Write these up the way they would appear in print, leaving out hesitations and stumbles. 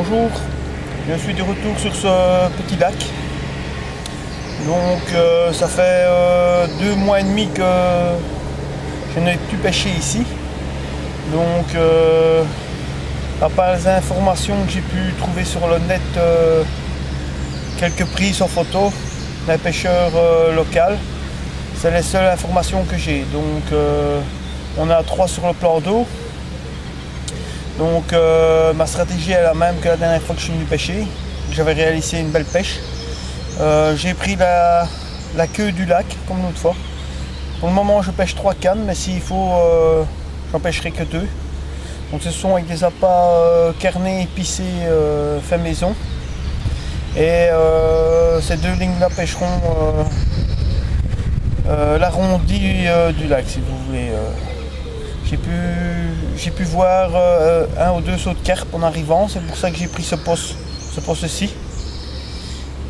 Bonjour, je suis de retour sur ce petit lac. Donc ça fait 2 mois et demi que je n'ai plus pêché ici. Donc à part les informations que j'ai pu trouver sur le net, quelques prises en photo d'un pêcheur local, c'est les seules informations que j'ai. Donc on a 3 sur le plan d'eau. Donc ma stratégie est la même que la dernière fois que je suis venu pêcher. J'avais réalisé une belle pêche. J'ai pris la queue du lac comme l'autre fois. Pour le moment je pêche 3 cannes, mais s'il faut j'en pêcherai que 2. Donc ce sont avec des appâts carnés épicés fait maison. Et ces 2 lignes là pêcheront l'arrondi du lac si vous voulez. J'ai pu voir 1 ou 2 sauts de carpe en arrivant, c'est pour ça que j'ai pris ce poste-ci.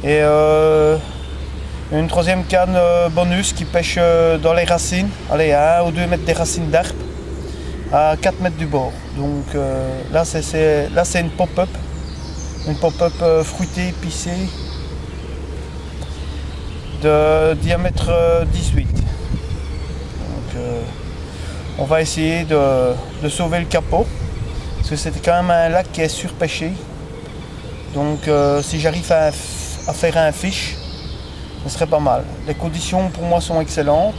Et une 3e canne bonus qui pêche dans les racines, allez, à 1 ou 2 mètres des racines d'arbre, à 4 mètres du bord. Donc là c'est une pop-up, fruitée, épicée, de diamètre 18. Donc, on va essayer de sauver le capot, parce que c'était quand même un lac qui est surpêché. Donc si j'arrive à faire un fish, ce serait pas mal. Les conditions pour moi sont excellentes.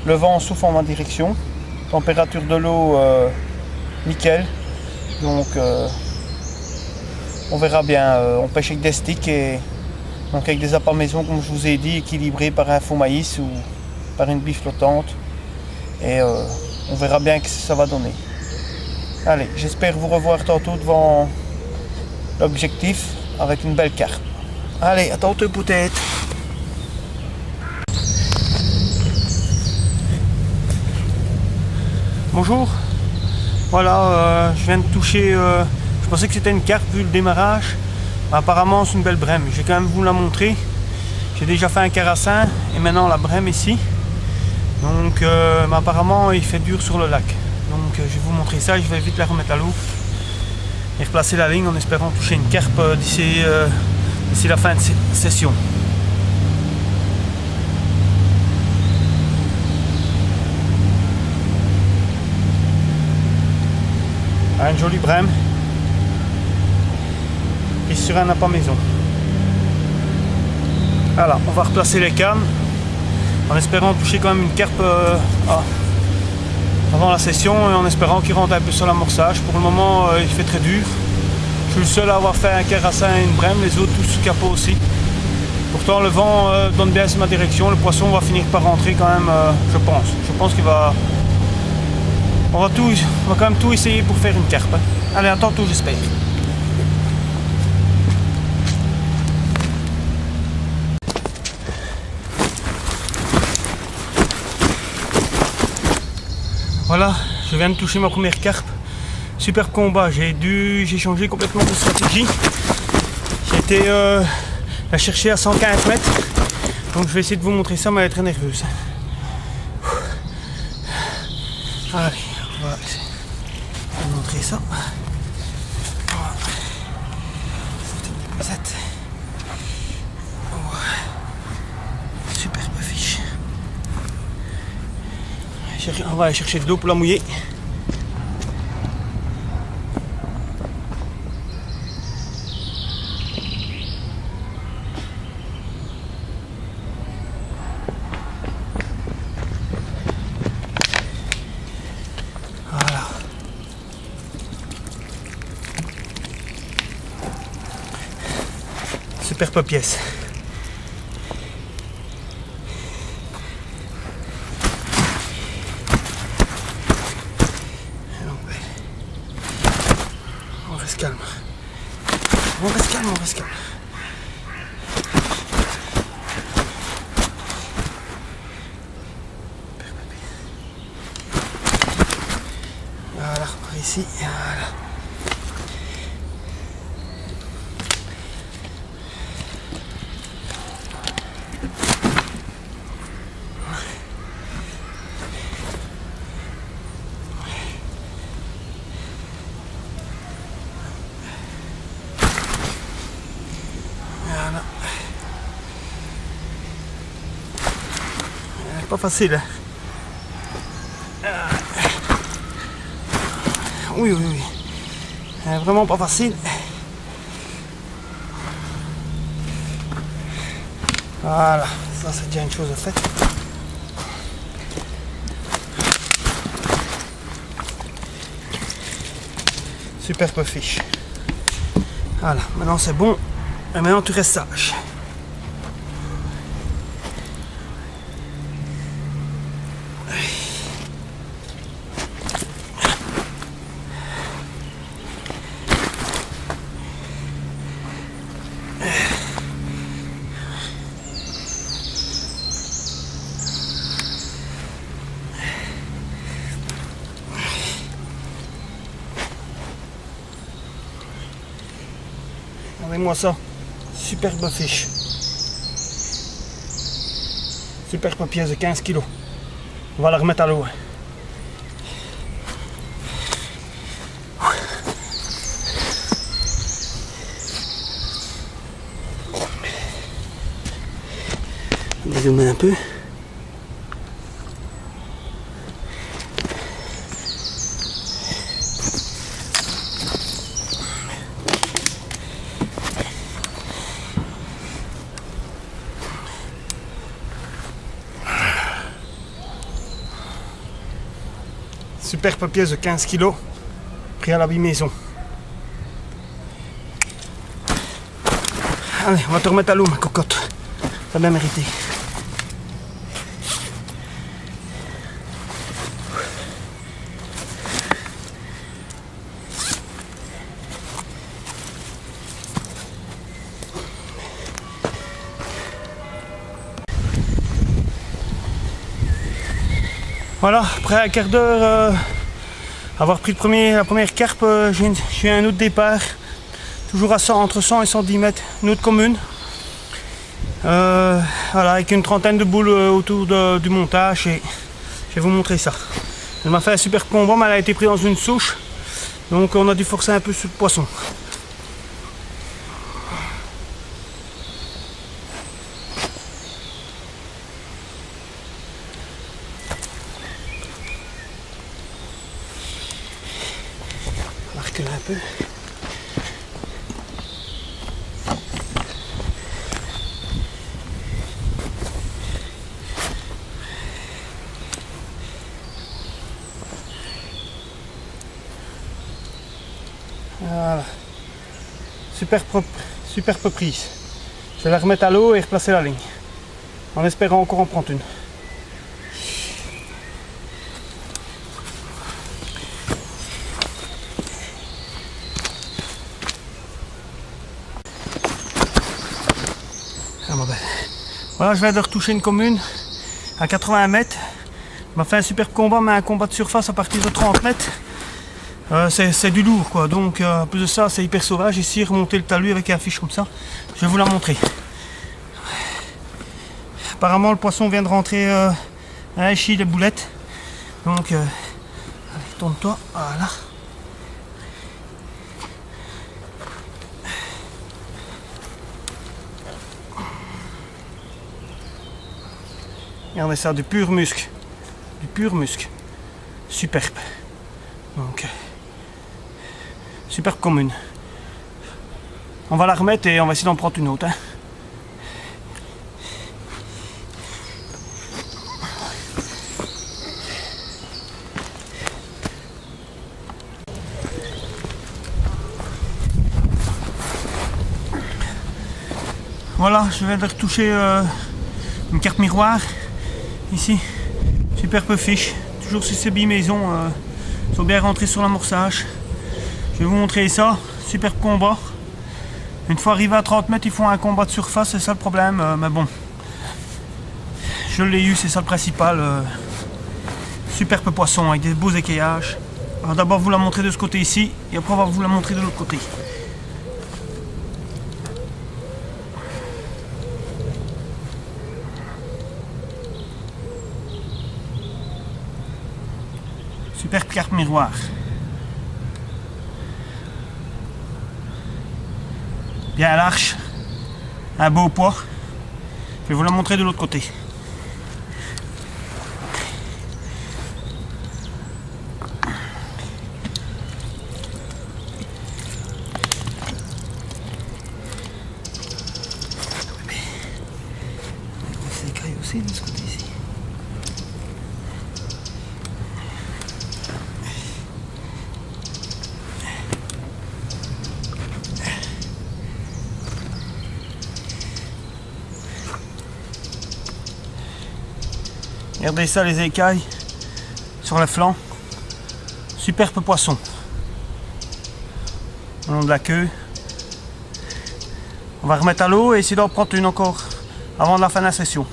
Le vent souffle en ma direction. Température de l'eau nickel. Donc on verra bien. On pêche avec des sticks et donc avec des appâts maison comme je vous ai dit, équilibrés par un faux maïs ou par une bille flottante. Et on verra bien ce que ça va donner. Allez, j'espère vous revoir tantôt devant l'objectif avec une belle carpe. Allez, à tantôt peut-être. Bonjour. Voilà, je viens de toucher. Je pensais que c'était une carpe vu le démarrage. Apparemment, c'est une belle brème. Je vais quand même vous la montrer. J'ai déjà fait un carassin et maintenant la brème ici. Donc apparemment il fait dur sur le lac. Donc je vais vous montrer ça, je vais vite la remettre à l'eau et replacer la ligne en espérant toucher une carpe d'ici la fin de cette session. Une jolie brème prise sur un appât maison. Voilà, on va replacer les cannes en espérant toucher quand même une carpe avant la session et en espérant qu'il rentre un peu sur l'amorçage. Pour le moment il fait très dur. Je suis le seul à avoir fait un carassin et une brème, les autres tous sous capot aussi. Pourtant le vent donne bien sur ma direction, le poisson va finir par rentrer quand même, je pense. Je pense qu'il va... On va quand même tout essayer pour faire une carpe. Allez, à tantôt j'espère. Voilà, je viens de toucher ma première carpe. Super combat, j'ai changé complètement de stratégie. J'ai été la chercher à 115 mètres. Donc je vais essayer de vous montrer ça, mais elle est très nerveuse. Allez, on va vous montrer ça. Voilà. Superbe fiche. On va aller chercher de l'eau pour la mouiller. Voilà. Superbe pièce. On reste calme. On reste calme, on reste calme. Voilà, par ici. Voilà. Voilà. Pas facile. Oui, oui, oui. Vraiment pas facile. Voilà, ça c'est déjà une chose faite. Superbe fiche. Voilà, maintenant c'est bon. Et maintenant tu restes sage. Regardez-moi ça, superbe fiche. Superbe pièce de 15 kg. On va la remettre à l'eau. On va zoomer un peu. Superbe pièce de 15 kg, pris à l'habit maison. Allez, on va te remettre à l'eau, ma cocotte. T'as bien mérité. Voilà, après un quart d'heure, avoir pris la première carpe, j'ai un autre départ, toujours à 100, entre 100 et 110 mètres, une autre commune. Voilà, avec une trentaine de boules autour du montage et je vais vous montrer ça. Elle m'a fait un super combat, mais elle a été prise dans une souche, donc on a dû forcer un peu sur le poisson. Un peu. Voilà. Superbe prise. Je vais la remettre à l'eau et replacer la ligne. En espérant encore en prendre une. Voilà, je viens de retoucher une commune à 80 mètres. On m'a fait un super combat, mais un combat de surface à partir de 30 mètres. C'est du lourd, quoi. Donc, en plus de ça, c'est hyper sauvage. Ici, remonter le talus avec un fiche comme ça. Je vais vous la montrer. Apparemment, le poisson vient de rentrer à un chi les boulettes. Donc, allez, tourne-toi. Voilà. Regardez ça, du pur muscle. Du pur muscle. Superbe. Donc, superbe commune. On va la remettre et on va essayer d'en prendre une autre. Hein. Voilà, je viens de retoucher une carte miroir. Ici, superbe fiche, toujours sur ces billes maison, ils sont bien rentrés sur l'amorçage. Je vais vous montrer ça, superbe combat. Une fois arrivé à 30 mètres, ils font un combat de surface, c'est ça le problème, mais bon. Je l'ai eu, c'est ça le principal. Superbe poisson avec des beaux écailلاges. On va d'abord vous la montrer de ce côté ici, et après on va vous la montrer de l'autre côté. Superbe carte miroir. Bien à l'arche. un beau poids. Je vais vous la montrer de l'autre côté. Des écailles aussi de ce côté ici. Regardez ça, les écailles sur le flanc. Superbe poisson. Au long de la queue. On va remettre à l'eau et essayer d'en prendre une encore avant la fin de la session.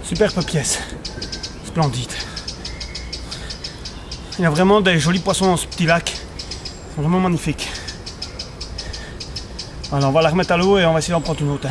Superbe pièce, splendide. Il y a vraiment des jolis poissons dans ce petit lac, c'est vraiment magnifique. Alors on va la remettre à l'eau et on va essayer d'en prendre une autre.